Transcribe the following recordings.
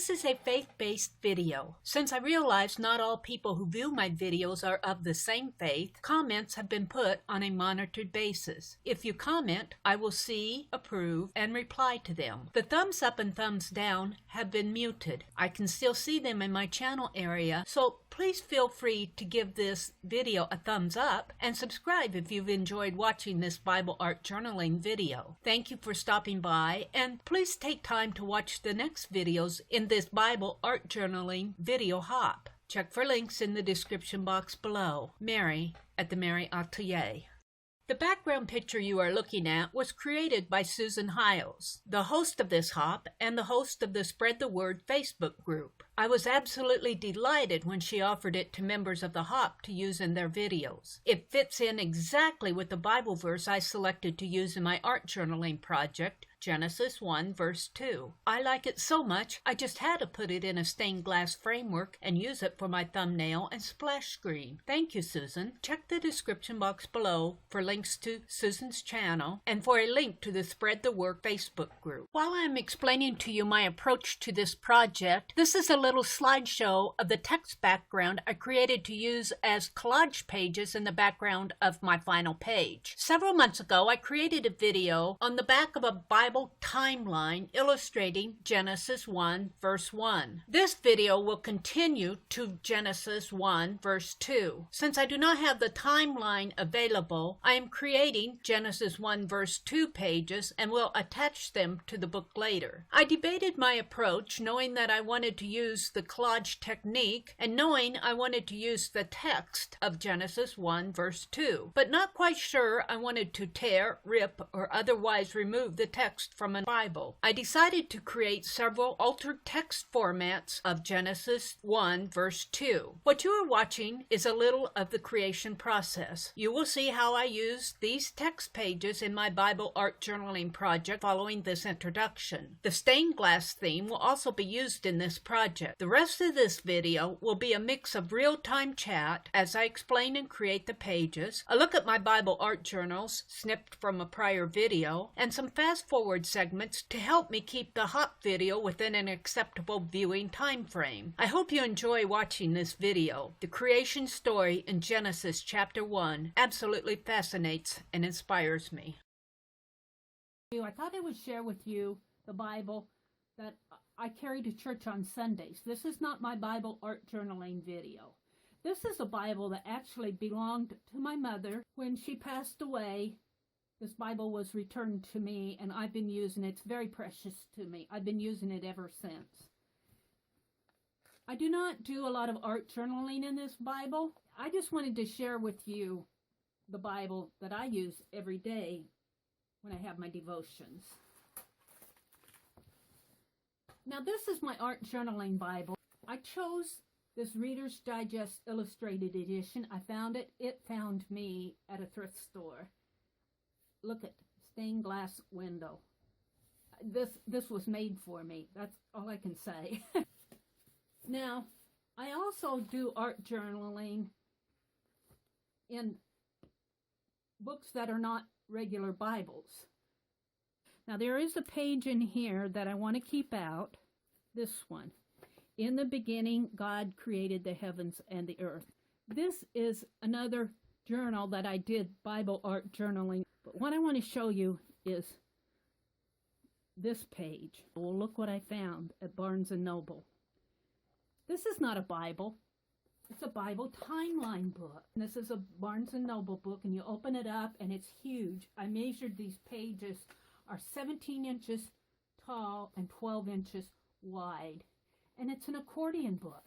This is a faith-based video. Since I realize not all people who view my videos are of the same faith, comments have been put on a monitored basis. If you comment, I will see, approve, and reply to them. The thumbs up and thumbs down have been muted. I can still see them in my channel area, so please feel free to give this video a thumbs up and subscribe if you've enjoyed watching this Bible art journaling video. Thank you for stopping by, and please take time to watch the next videos in this Bible art journaling video hop. Check for links in the description box below. Meri at TheMeriAtelier. The background picture you are looking at was created by Susan Hiles, the host of this hop and the host of the Spread the Word Facebook group. I was absolutely delighted when she offered it to members of the hop to use in their videos. It fits in exactly with the Bible verse I selected to use in my art journaling project, Genesis 1 verse 2. I like it so much, I just had to put it in a stained glass framework and use it for my thumbnail and splash screen. Thank you, Susan. Check the description box below for links to Susan's channel and for a link to the Spread the Word Facebook group. While I'm explaining to you my approach to this project, this is a little slideshow of the text background I created to use as collage pages in the background of my final page. Several months ago, I created a video on the back of a Bible timeline illustrating Genesis 1 verse 1. This video will continue to Genesis 1 verse 2. Since I do not have the timeline available, I am creating Genesis 1 verse 2 pages and will attach them to the book later. I debated my approach, knowing that I wanted to use the collage technique and knowing I wanted to use the text of Genesis 1 verse 2, but not quite sure I wanted to tear, rip, or otherwise remove the text from a Bible. I decided to create several altered text formats of Genesis 1 verse 2. What you are watching is a little of the creation process. You will see how I use these text pages in my Bible art journaling project following this introduction. The stained glass theme will also be used in this project. The rest of this video will be a mix of real-time chat as I explain and create the pages, a look at my Bible art journals snipped from a prior video, and some fast-forward segments to help me keep the hop video within an acceptable viewing time frame. I hope you enjoy watching this video. The creation story in Genesis chapter 1 absolutely fascinates and inspires me. I thought I would share with you the Bible that I carry to church on Sundays. This is not my Bible art journaling video. This is a Bible that actually belonged to my mother. When she passed away, this Bible was returned to me, and I've been using it. It's very precious to me. I've been using it ever since. I do not do a lot of art journaling in this Bible. I just wanted to share with you the Bible that I use every day when I have my devotions. Now, this is my art journaling Bible. I chose this Reader's Digest Illustrated Edition. I found it. It found me at a thrift store. Look at stained glass window. This was made for me. That's all I can say. Now, I also do art journaling in books that are not regular Bibles. Now, there is a page in here that I want to keep out. This one. In the beginning, God created the heavens and the earth. This is another journal that I did Bible art journaling. But what I want to show you is this page. Well, look what I found at Barnes & Noble. This is not a Bible. It's a Bible timeline book. And this is a Barnes & Noble book, and you open it up, and it's huge. I measured these pages are 17 inches tall and 12 inches wide. And it's an accordion book.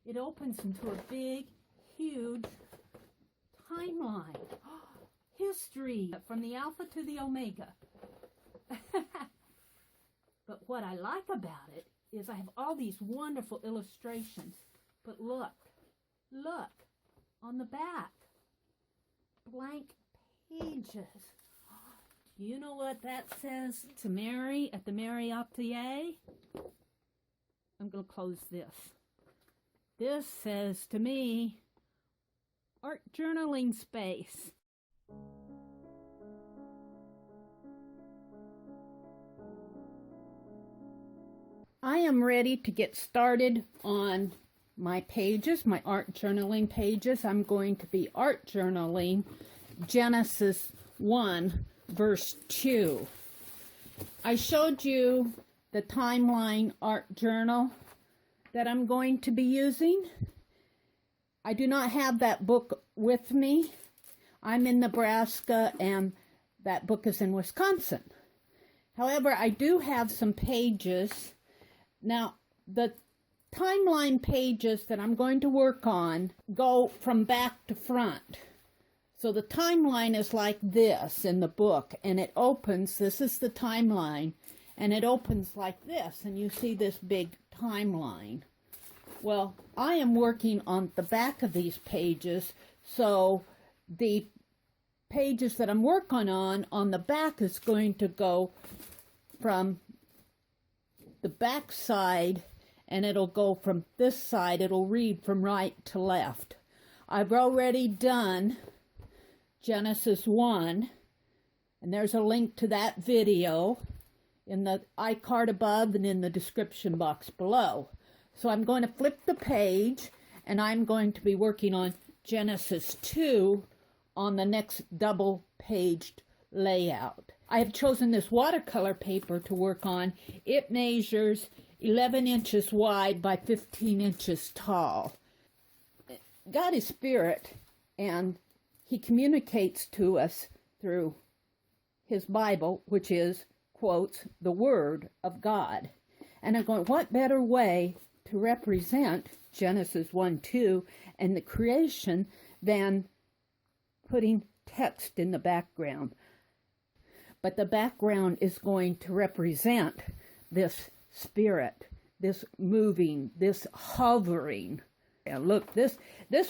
It opens into a big, huge timeline. History from the Alpha to the Omega. But what I like about it is I have all these wonderful illustrations. But look on the back. Blank pages. Do you know what that says to Meri at TheMeriAtelier? I'm going to close this. This says to me, art journaling space. I am ready to get started on my pages, my art journaling pages. I'm going to be art journaling Genesis 1, verse 2. I showed you the timeline art journal that I'm going to be using. I do not have that book with me. I'm in Nebraska and that book is in Wisconsin. However, I do have some pages. Now, the timeline pages that I'm going to work on go from back to front. So the timeline is like this in the book, and it opens, this is the timeline, and it opens like this, and you see this big timeline. Well, I am working on the back of these pages, so the pages that I'm working on the back is going to go from the back side, and it'll go from this side, it'll read from right to left. I've already done Genesis 1, and there's a link to that video in the iCard above and in the description box below. So I'm going to flip the page, and I'm going to be working on Genesis 2 on the next double-paged layout. I have chosen this watercolor paper to work on. It measures 11 inches wide by 15 inches tall. God is spirit, and he communicates to us through his Bible, which is, quotes, the Word of God. And I'm going, what better way to represent Genesis 1-2 and the creation than putting text in the background? But the background is going to represent this spirit, this moving, this hovering. And look, this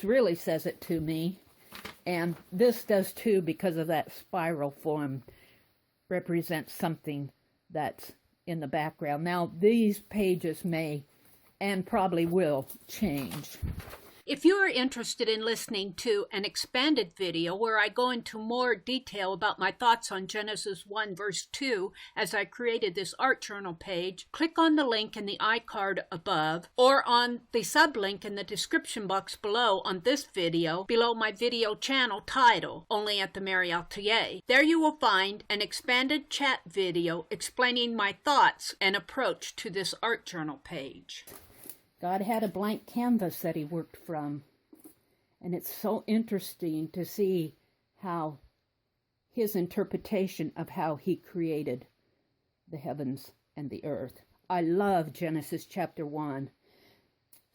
really says it to me. And this does too, because of that spiral form, represents something that's in the background. Now, these pages may and probably will change. If you are interested in listening to an expanded video where I go into more detail about my thoughts on Genesis 1 verse 2 as I created this art journal page, click on the link in the iCard above or on the sublink in the description box below on this video below my video channel title, Only at the Meri Atelier. There you will find an expanded chat video explaining my thoughts and approach to this art journal page. God had a blank canvas that he worked from, and it's so interesting to see how his interpretation of how he created the heavens and the earth. I love Genesis chapter 1.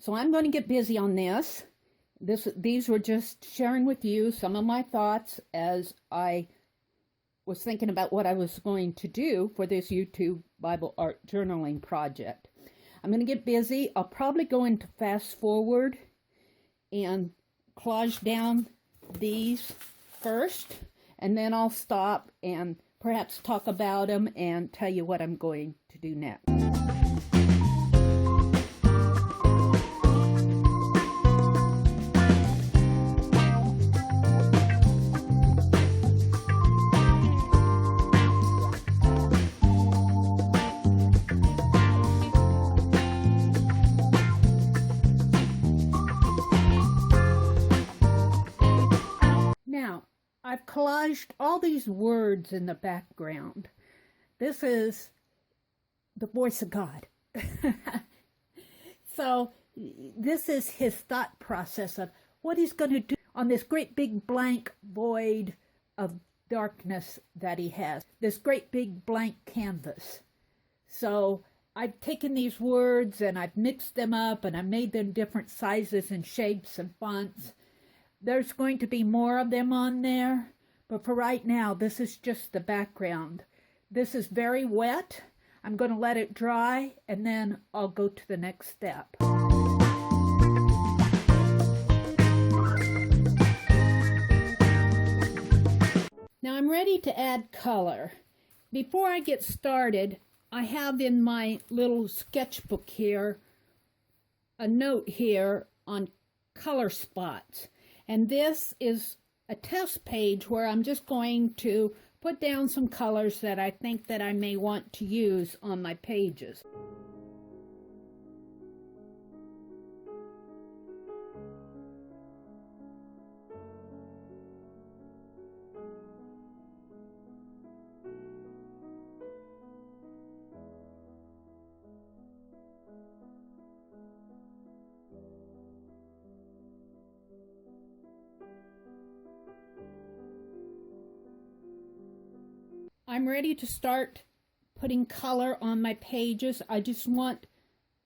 So I'm going to get busy on this. These were just sharing with you some of my thoughts as I was thinking about what I was going to do for this YouTube Bible art journaling project. I'm going to get busy. I'll probably go into fast forward and collage down these first, and then I'll stop and perhaps talk about them and tell you what I'm going to do next. Now, I've collaged all these words in the background. This is the voice of God. So this is his thought process of what he's going to do on this great big blank void of darkness that he has. This great big blank canvas. So I've taken these words and I've mixed them up and I've made them different sizes and shapes and fonts. There's going to be more of them on there, but for right now, this is just the background. This is very wet. I'm going to let it dry, and then I'll go to the next step. Now I'm ready to add color. Before I get started, I have in my little sketchbook here a note here on color spots. And this is a test page where I'm just going to put down some colors that I think that I may want to use on my pages. I'm ready to start putting color on my pages. I just want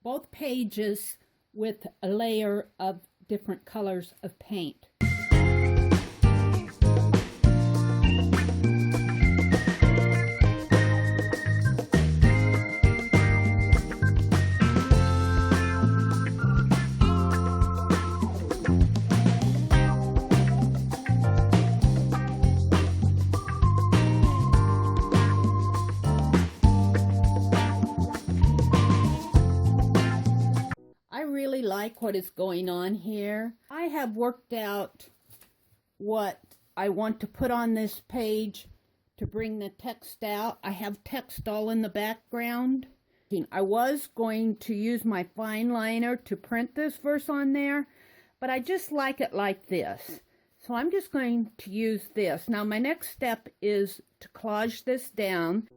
both pages with a layer of different colors of paint. Like what is going on here. I have worked out what I want to put on this page to bring the text out. I have text all in the background. I was going to use my fine liner to print this verse on there, but I just like it like this. So I'm just going to use this. Now my next step is to collage this down.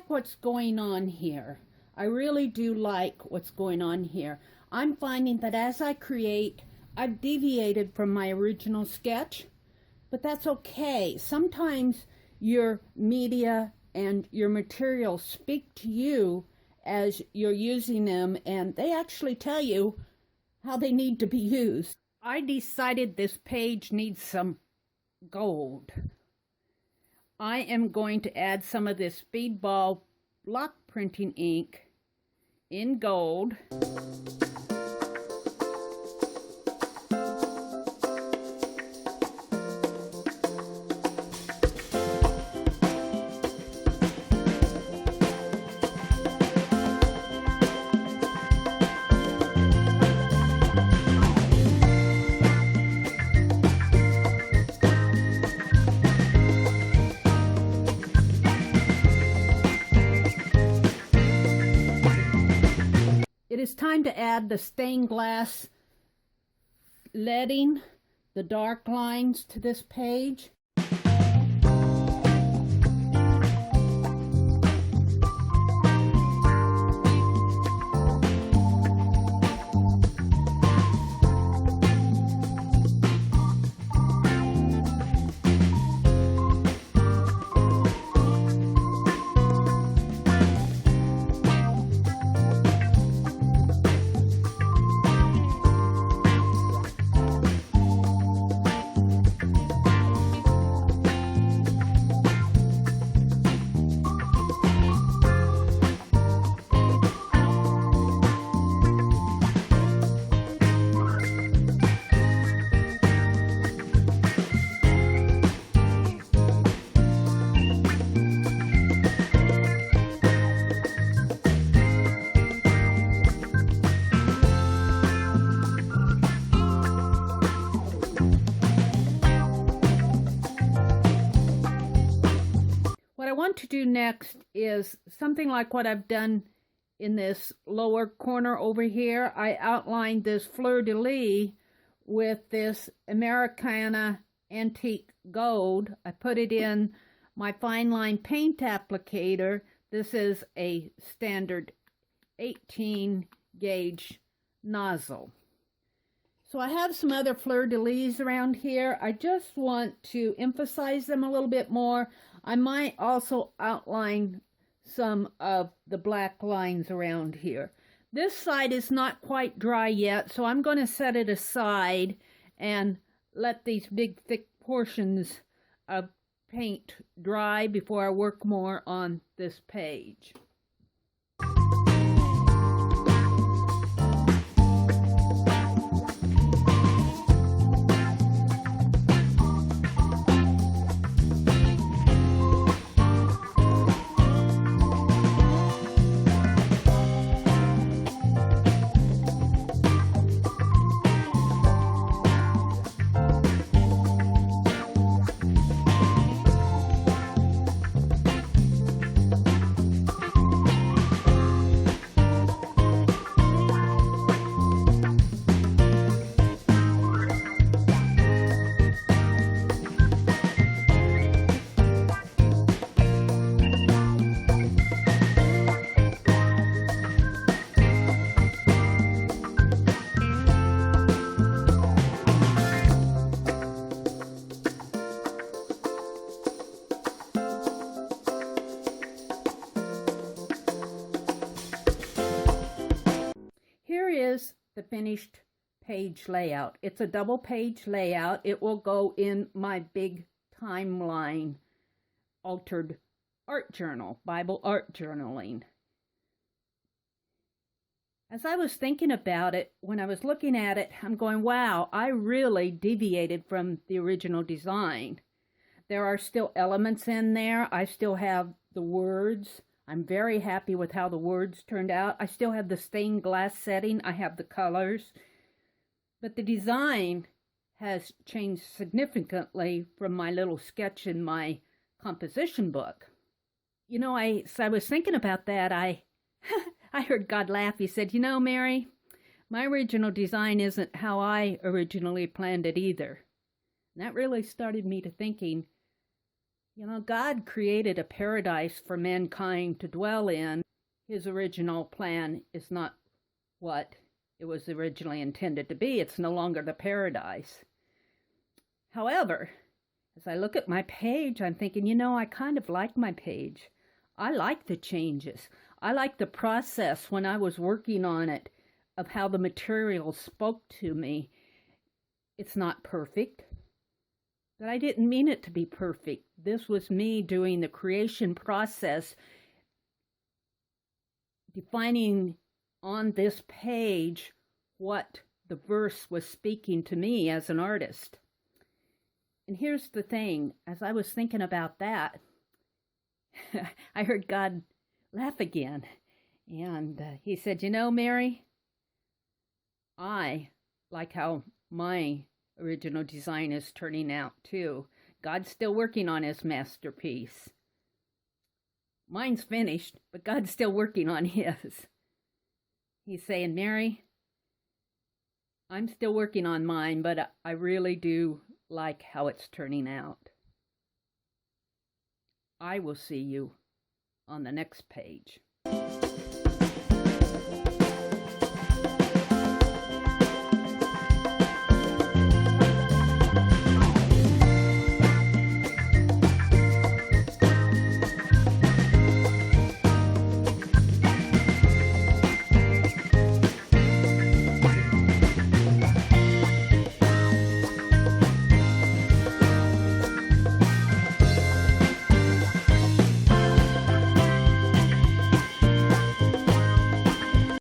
What's going on here. I really do like what's going on here. I'm finding that as I create, I've deviated from my original sketch, but that's okay. Sometimes your media and your materials speak to you as you're using them, and they actually tell you how they need to be used. I decided this page needs some gold. I am going to add some of this Speedball block printing ink in gold. It is time to add the stained glass leading, the dark lines to this page. To do next is something like what I've done in this lower corner over here. I outlined this fleur-de-lis with this Americana antique gold. I put it in my fine line paint applicator. This is a standard 18 gauge nozzle. So I have some other fleur-de-lis around here. I just want to emphasize them a little bit more. I might also outline some of the black lines around here. This side is not quite dry yet, so I'm going to set it aside and let these big thick portions of paint dry before I work more on this page. is the finished page layout. It's a double page layout. It will go in my big timeline altered art journal, Bible art journaling. As I was thinking about it, when I was looking at it, I'm going, wow, I really deviated from the original design. There are still elements in there. I still have the words. I'm very happy with how the words turned out. I still have the stained glass setting. I have the colors. But the design has changed significantly from my little sketch in my composition book. You know, as I was thinking about that, I heard God laugh. He said, you know, Mary, my original design isn't how I originally planned it either. And that really started me to thinking, you know, God created a paradise for mankind to dwell in. His original plan is not what it was originally intended to be. It's no longer the paradise. However, as I look at my page, I'm thinking, you know, I kind of like my page. I like the changes. I like the process when I was working on it of how the material spoke to me. It's not perfect, but I didn't mean it to be perfect. This was me doing the creation process, defining on this page what the verse was speaking to me as an artist. And here's the thing, as I was thinking about that, I heard God laugh again. And he said, you know, Mary, I like how my original design is turning out too. God's still working on his masterpiece. Mine's finished, but God's still working on his. He's saying, Mary, I'm still working on mine, but I really do like how it's turning out. I will see you on the next page.